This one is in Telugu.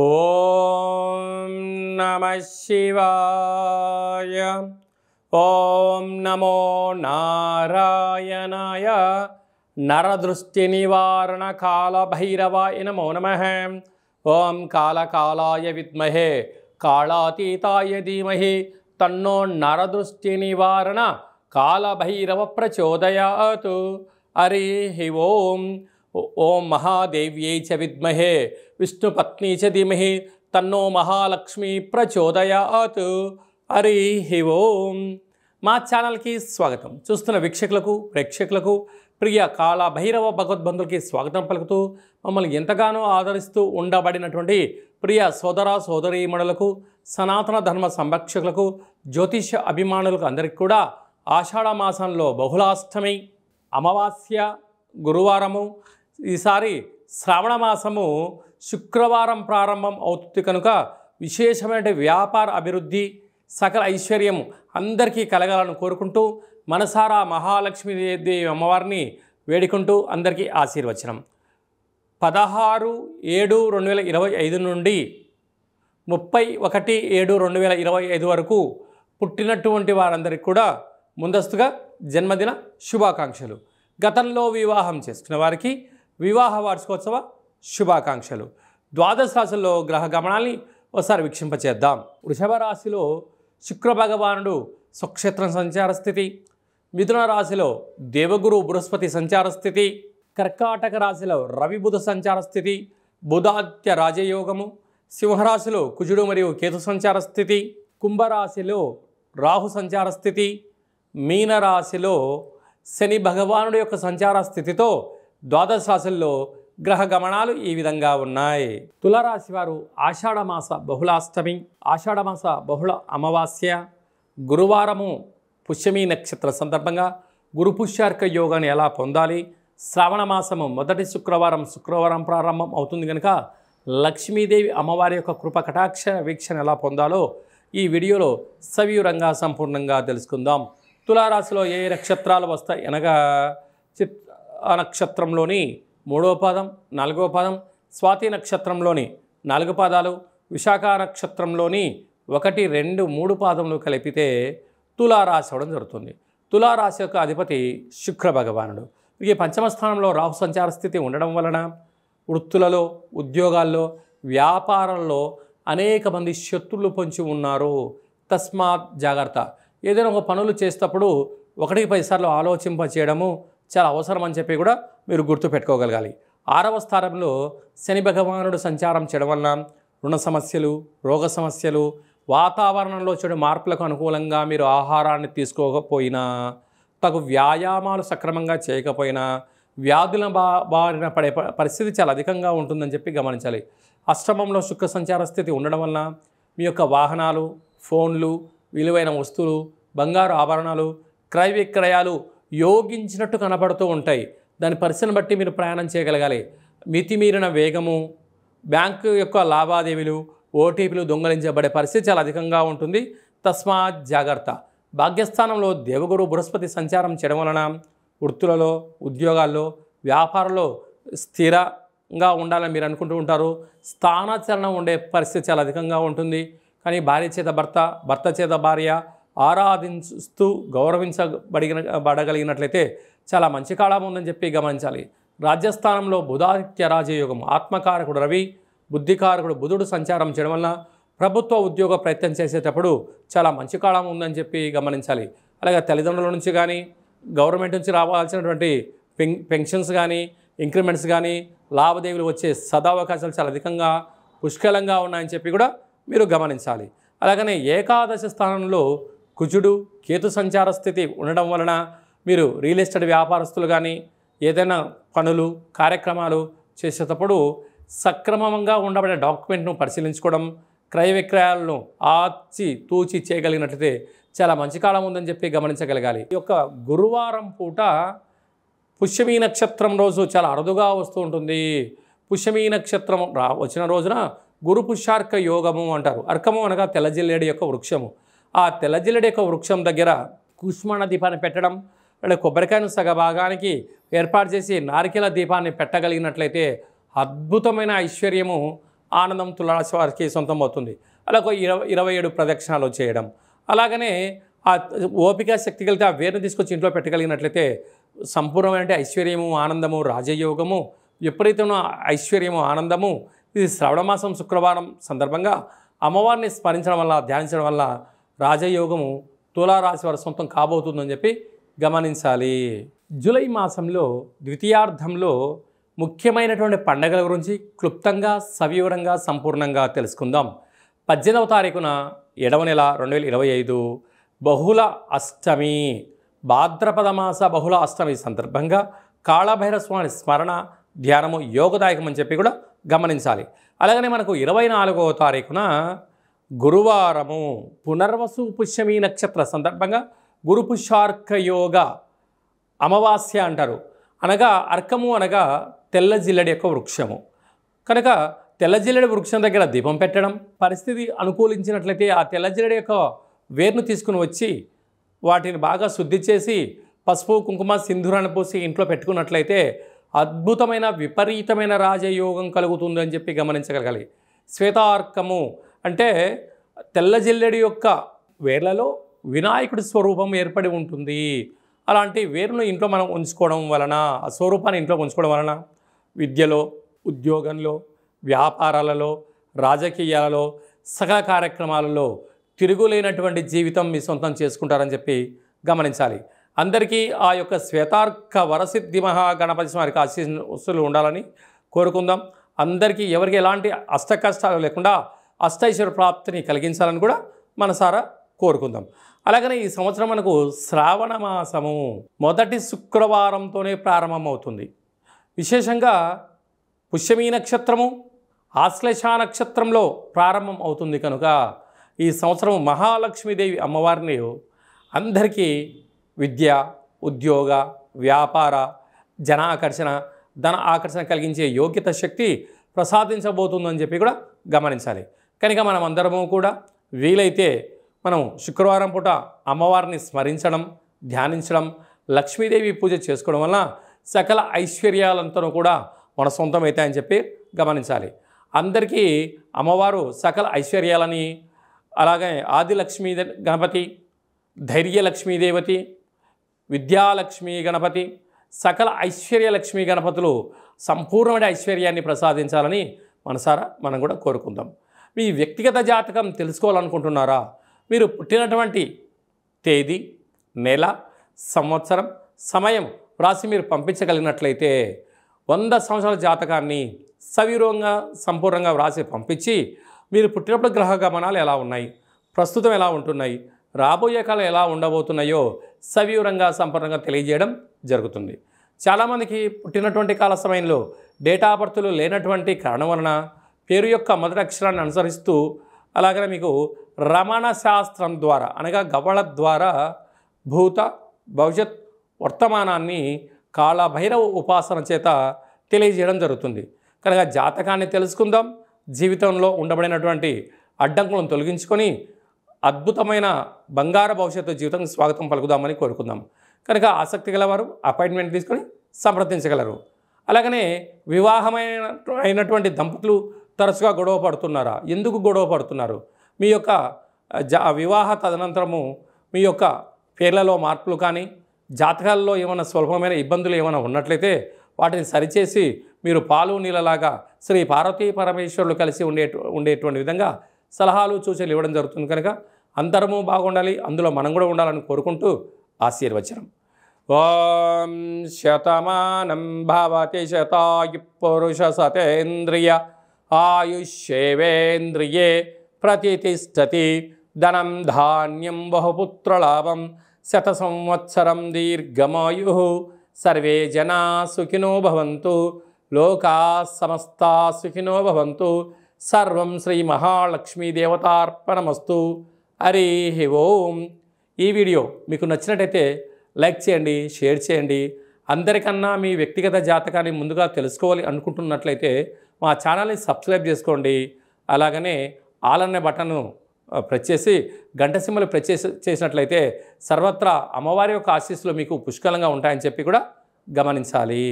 ఓం నమః శివాయ. ఓం నమో నారాయణాయ. నరదృష్టి నివారణ కాళభైరవాయ నమో నమః. ఓం కాళకాళాయ విద్మహే కాళాతీతాయ ధీమహి తన్నో నరదృష్టి నివారణ కాళభైరవ ప్రచోదయాత్. హరి ఓం. ఓం మహాదేవ్యై చ విద్మహే విష్ణుపత్ని చ ధీమహి తన్నో మహాలక్ష్మి ప్రచోదయాత్. హరి ఓం. మా ఛానల్కి స్వాగతం. చూస్తున్న వీక్షకులకు ప్రేక్షకులకు ప్రియ కాళభైరవ భగవద్బంధులకి స్వాగతం పలుకుతూ మమ్మల్ని ఎంతగానో ఆదరిస్తూ ఉండబడినటువంటి ప్రియ సోదర సోదరీమణులకు సనాతన ధర్మ సంరక్షకులకు జ్యోతిష అభిమానులకు అందరికీ కూడా ఆషాఢ మాసంలో బహుళాష్టమి అమావాస్య గురువారము, ఈసారి శ్రావణ మాసము శుక్రవారం ప్రారంభం అవుతుంది కనుక విశేషమైన వ్యాపార అభివృద్ధి సకల ఐశ్వర్యం అందరికీ కలగాలని కోరుకుంటూ మనసారా మహాలక్ష్మీదేవి అమ్మవారిని వేడుకుంటూ అందరికీ ఆశీర్వచనం. 16/7/2025 నుండి 31/7/2025 వరకు పుట్టినటువంటి వారందరికీ కూడా ముందస్తుగా జన్మదిన శుభాకాంక్షలు. గతంలో వివాహం చేసుకున్న వారికి వివాహ వార్షికోత్సవ శుభాకాంక్షలు. ద్వాదశ రాశుల్లో గ్రహ గమనాల్ని ఒకసారి వీక్షింపచేద్దాం. వృషభ రాశిలో శుక్ర భగవానుడు స్వక్షేత్రం సంచార స్థితి, మిథున రాశిలో దేవగురు బృహస్పతి సంచార స్థితి, కర్కాటక రాశిలో రవి బుధ సంచార స్థితి, బుధాదిత్య రాజయోగము, సింహరాశిలో కుజుడు మరియు కేతు సంచార స్థితి, కుంభరాశిలో రాహు సంచార స్థితి, మీనరాశిలో శని భగవానుడి యొక్క సంచార స్థితితో ద్వాదశ రాశుల్లో గ్రహ గమనాలు ఈ విధంగా ఉన్నాయి. తులారాశి వారు ఆషాఢమాస బహుళాష్టమి, ఆషాఢమాస బహుళ అమావాస్య, గురువారము పుష్యమి నక్షత్ర సందర్భంగా గురు పుష్యార్క యోగాన్ని ఎలా పొందాలి, శ్రావణ మాసము మొదటి శుక్రవారం ప్రారంభం అవుతుంది కనుక లక్ష్మీదేవి అమ్మవారి యొక్క కృప కటాక్ష వీక్షణ ఎలా పొందాలో ఈ వీడియోలో సవివరంగా సంపూర్ణంగా తెలుసుకుందాం. తులారాశిలో ఏ నక్షత్రాలు వస్తాయి అనగా ఆ నక్షత్రంలోని 3వ పాదం 4వ పాదం, స్వాతి నక్షత్రంలోని 4 పాదాలు, విశాఖ నక్షత్రంలోని 1, 2, 3 పాదములు కలిపితే తులారాశి అవడం జరుగుతుంది. తులారాశి యొక్క అధిపతి శుక్ర భగవానుడు. ఈ పంచమ స్థానంలో రాహు సంచార స్థితి ఉండడం వలన వృత్తులలో, ఉద్యోగాల్లో, వ్యాపారంలో అనేక మంది శత్రులు పొంచి ఉన్నారు. తస్మాత్ జాగ్రత్త. ఏదైనా ఒక పనులు చేసేటప్పుడు 1కి 10 సార్లు ఆలోచింప చేయడము చాలా అవసరం అని చెప్పి కూడా మీరు గుర్తుపెట్టుకోగలగాలి. 6వ స్థానంలో శని భగవానుడు సంచారం చేయడం వలన రుణ సమస్యలు, రోగ సమస్యలు, వాతావరణంలో చెడు మార్పులకు అనుకూలంగా మీరు ఆహారాన్ని తీసుకోకపోయినా, తగు వ్యాయామాలు సక్రమంగా చేయకపోయినా వ్యాధుల బారిన పడే పరిస్థితి చాలా అధికంగా ఉంటుందని చెప్పి గమనించాలి. అష్టమంలో శుక్ర సంచార స్థితి ఉండడం వలన మీ యొక్క వాహనాలు, ఫోన్లు, విలువైన వస్తువులు, బంగారు ఆభరణాలు, క్రయ విక్రయాలు యోగించినట్టు కనబడుతూ ఉంటాయి. దాని పరిస్థితిని బట్టి మీరు ప్రయాణం చేయగలగాలి. మితిమీరిన వేగము, బ్యాంకు యొక్క లావాదేవీలు, ఓటీపీలు దొంగలించబడే పరిస్థితి చాలా అధికంగా ఉంటుంది. తస్మాత్ జాగ్రత్త. భాగ్యస్థానంలో దేవగురు బృహస్పతి సంచారం చేయడం వలన వృత్తులలో, ఉద్యోగాల్లో, వ్యాపారంలో స్థిరంగా ఉండాలని మీరు అనుకుంటూ ఉంటారు. స్థానాచరణ ఉండే పరిస్థితి చాలా అధికంగా ఉంటుంది. కానీ భార్య చేత భర్త, భర్త చేత భార్య ఆరాధిస్తూ గౌరవించబడగలిగినట్లయితే చాలా మంచి కాలం ఉందని చెప్పి గమనించాలి. రాజ్యస్థానంలో బుధాదిత్య రాజయోగం, ఆత్మకారకుడు రవి, బుద్ధికారకుడు బుధుడు సంచారం చేయడం వలన ప్రభుత్వ ఉద్యోగ ప్రయత్నం చేసేటప్పుడు చాలా మంచి కాలం ఉందని చెప్పి గమనించాలి. అలాగే తల్లిదండ్రుల నుంచి కానీ, గవర్నమెంట్ నుంచి రావాల్సినటువంటి పెన్షన్స్ కానీ, ఇంక్రిమెంట్స్ కానీ, లావాదేవీలు వచ్చే సదావకాశాలు చాలా అధికంగా పుష్కలంగా ఉన్నాయని చెప్పి కూడా మీరు గమనించాలి. అలాగనే ఏకాదశ స్థానంలో కుజుడు కేతు సంచార స్థితి ఉండడం వలన మీరు రియల్ ఎస్టేట్ వ్యాపారస్తులు కానీ ఏదైనా పనులు కార్యక్రమాలు చేసేటప్పుడు సక్రమంగా ఉండబడే డాక్యుమెంట్ను పరిశీలించుకోవడం, క్రయ విక్రయాలను తూచి చేయగలిగినట్లయితే చాలా మంచి కాలం ఉందని చెప్పి గమనించగలగాలి. ఈ యొక్క గురువారం పూట పుష్యమి నక్షత్రం రోజు చాలా అరుదుగా వస్తూ ఉంటుంది. పుష్యమి నక్షత్రం వచ్చిన రోజున గురు పుష్యార్క యోగము అంటారు. అర్కము అనగా తెల్లజిల్లేడు యొక్క వృక్షము. ఆ తెల్లజిల్లేడు యొక్క వృక్షం దగ్గర కుష్మాండ దీపాన్ని పెట్టడం, లేదా కొబ్బరికాయను సగభాగానికి ఏర్పాటు చేసి నారికేల దీపాన్ని పెట్టగలిగినట్లయితే అద్భుతమైన ఐశ్వర్యము ఆనందం తులారాశి వారికి సొంతం అవుతుంది. అలా ఒక 27 ప్రదక్షిణాలు చేయడం, అలాగనే ఆ ఓపిక శక్తి కలిగితే ఆ వేరుని తీసుకొచ్చి ఇంట్లో పెట్టగలిగినట్లయితే సంపూర్ణమైన ఐశ్వర్యము, ఆనందము, రాజయోగము, విపరీతమైన ఐశ్వర్యము, ఆనందము. ఇది శ్రవణ మాసం శుక్రవారం సందర్భంగా అమ్మవారిని స్మరించడం వల్ల, ధ్యానించడం వల్ల రాజయోగము తులారాశి వారి సొంతం కాబోతుందని చెప్పి గమనించాలి. జూలై మాసంలో ద్వితీయార్థంలో ముఖ్యమైనటువంటి పండుగల గురించి క్లుప్తంగా, సవివరంగా, సంపూర్ణంగా తెలుసుకుందాం. 18వ తారీఖున 7వ నెల 2025 బహుళ అష్టమి, భాద్రపద మాస బహుళ అష్టమి సందర్భంగా కాళభైరవ స్వామి స్మరణ, ధ్యానము యోగదాయకం అని చెప్పి కూడా గమనించాలి. అలాగనే మనకు 24వ తారీఖున గురువారము పునర్వసు పుష్యమి నక్షత్ర సందర్భంగా గురు పుష్యార్క యోగ అమావాస్య అంటారు. అనగా అర్కము అనగా తెల్ల జిల్లెడి యొక్క వృక్షము కనుక తెల్ల జిల్లెడి వృక్షం దగ్గర దీపం పెట్టడం, పరిస్థితి అనుకూలించినట్లయితే ఆ తెల్ల జిల్లెడి యొక్క వేరును తీసుకుని వచ్చి వాటిని బాగా శుద్ధి చేసి పసుపు, కుంకుమ, సింధూరాన్ని పోసి ఇంట్లో పెట్టుకున్నట్లయితే అద్భుతమైన విపరీతమైన రాజయోగం కలుగుతుంది అని చెప్పి గమనించగలగాలి. శ్వేతార్కము అంటే తెల్ల జిల్లెడి యొక్క వేర్లలో వినాయకుడి స్వరూపం ఏర్పడి ఉంటుంది. అలాంటి వేరును ఇంట్లో మనం ఉంచుకోవడం వలన, ఆ స్వరూపాన్ని ఇంట్లో ఉంచుకోవడం వలన విద్యలో, ఉద్యోగంలో, వ్యాపారాలలో, రాజకీయాలలో, సకల కార్యక్రమాలలో తిరుగులేనటువంటి జీవితం మీ సొంతం చేసుకుంటారని చెప్పి గమనించాలి. అందరికీ ఆ యొక్క శ్వేతార్క వరసిద్ధి మహాగణపతి వారికి ఆశీస్సులు ఉండాలని కోరుకుందాం. అందరికీ ఎవరికి ఎలాంటి అష్ట కష్టాలు లేకుండా అష్టైశ్వర్య ప్రాప్తిని కలిగించాలని కూడా మనసారా కోరుకుందాం. అలాగనే ఈ సంవత్సరం మనకు శ్రావణ మాసము మొదటి శుక్రవారంతోనే ప్రారంభమవుతుంది. విశేషంగా పుష్యమీ నక్షత్రము ఆశ్లేష నక్షత్రంలో ప్రారంభం అవుతుంది కనుక ఈ సంవత్సరం మహాలక్ష్మీదేవి అమ్మవారిని అందరికీ విద్య, ఉద్యోగ, వ్యాపార, జన ఆకర్షణ, ధన ఆకర్షణ కలిగించే యోగ్యత శక్తి ప్రసాదించబోతుందని చెప్పి కూడా గమనించాలి. కనుక మనం అందరము కూడా వీలైతే మనం శుక్రవారం పూట అమ్మవారిని స్మరించడం, ధ్యానించడం, లక్ష్మీదేవి పూజ చేసుకోవడం వల్ల సకల ఐశ్వర్యాలంతా కూడా మన సొంతమవుతాయని చెప్పి గమనించాలి. అందరికీ అమ్మవారు సకల ఐశ్వర్యాలని, అలాగే ఆదిలక్ష్మీ గణపతి, ధైర్యలక్ష్మీదేవతి, విద్యాలక్ష్మీ గణపతి, సకల ఐశ్వర్యలక్ష్మీ గణపతులు సంపూర్ణమైన ఐశ్వర్యాన్ని ప్రసాదించాలని మనసారా మనం కూడా కోరుకుందాం. మీ వ్యక్తిగత జాతకం తెలుసుకోవాలనుకుంటున్నారా? మీరు పుట్టినటువంటి తేదీ, నెల, సంవత్సరం, సమయం రాసి మీరు పంపించగలిగినట్లయితే 100 సంవత్సరాల జాతకాన్ని సవివరంగా, సంపూర్ణంగా వ్రాసి పంపించి మీరు పుట్టినప్పుడు గ్రహ గమనాలు ఎలా ఉన్నాయి, ప్రస్తుతం ఎలా ఉంటున్నాయి, రాబోయే కాలం ఎలా ఉండబోతున్నాయో సవివరంగా, సంపూర్ణంగా తెలియజేయడం జరుగుతుంది. చాలామందికి పుట్టినటువంటి కాల సమయంలో డేటా బర్త్లు లేనటువంటి కారణం వలన పేరు యొక్క మొదటి అక్షరాన్ని అనుసరిస్తూ, అలాగనే మీకు రమణ శాస్త్రం ద్వారా అనగా గవ్వళ ద్వారా భూత, భవిష్యత్, వర్తమానాన్ని కాళభైరవ ఉపాసన చేత తెలియజేయడం జరుగుతుంది. కనుక జాతకాన్ని తెలుసుకుందాం. జీవితంలో ఉండబడినటువంటి అడ్డంకులను తొలగించుకొని అద్భుతమైన బంగారు భవిష్యత్తు జీవితం స్వాగతం పలుకుదామని కోరుకుందాం. కనుక ఆసక్తి గలవారు అపాయింట్మెంట్ తీసుకొని సంప్రదించగలరు. అలాగనే వివాహమైనటువంటి దంపతులు తరచుగా గొడవ పడుతున్నారా? ఎందుకు గొడవ పడుతున్నారు? మీ యొక్క వివాహ తదనంతరము మీ యొక్క పేర్లలో మార్పులు కానీ, జాతకాల్లో ఏమైనా స్వల్పమైన ఇబ్బందులు ఏమైనా ఉన్నట్లయితే వాటిని సరిచేసి మీరు పాలు నీళ్ళలాగా శ్రీ పార్వతీ పరమేశ్వరులు కలిసి ఉండేటువంటి విధంగా సలహాలు, సూచనలు ఇవ్వడం జరుగుతుంది. కనుక అందరము బాగుండాలి, అందులో మనం కూడా ఉండాలని కోరుకుంటూ ఆశీర్వచనం. ఓం శతమానం భవతి శతాయు పురుష సతేంద్రియ ఆయుష్యేవేంద్రియే ప్రతిష్టతి ధనం ధాన్యం బహుపుత్రలాభం శత సంవత్సరం దీర్ఘమాయు సర్వే జనా సుఖినో భవంతు లోకా సమస్తా సుఖినో భవంతు సర్వం శ్రీ మహాలక్ష్మీ దేవతార్పణమస్తు. హరి ఓం. ఈ వీడియో మీకు నచ్చినట్టయితే లైక్ చేయండి, షేర్ చేయండి. అందరికన్నా మీ వ్యక్తిగత జాతకాన్ని ముందుగా తెలుసుకోవాలి అనుకుంటున్నట్లయితే మా ఛానల్ని సబ్స్క్రైబ్ చేసుకోండి. అలాగనే ఆల్ అనే బటన్ను ప్రెస్ చేసి గంట సింబల్ ప్రెస్ చేసినట్లయితే సర్వత్రా అమ్మవారి యొక్క ఆశీస్సులు మీకు పుష్కలంగా ఉంటాయని చెప్పి కూడా గమనించాలి.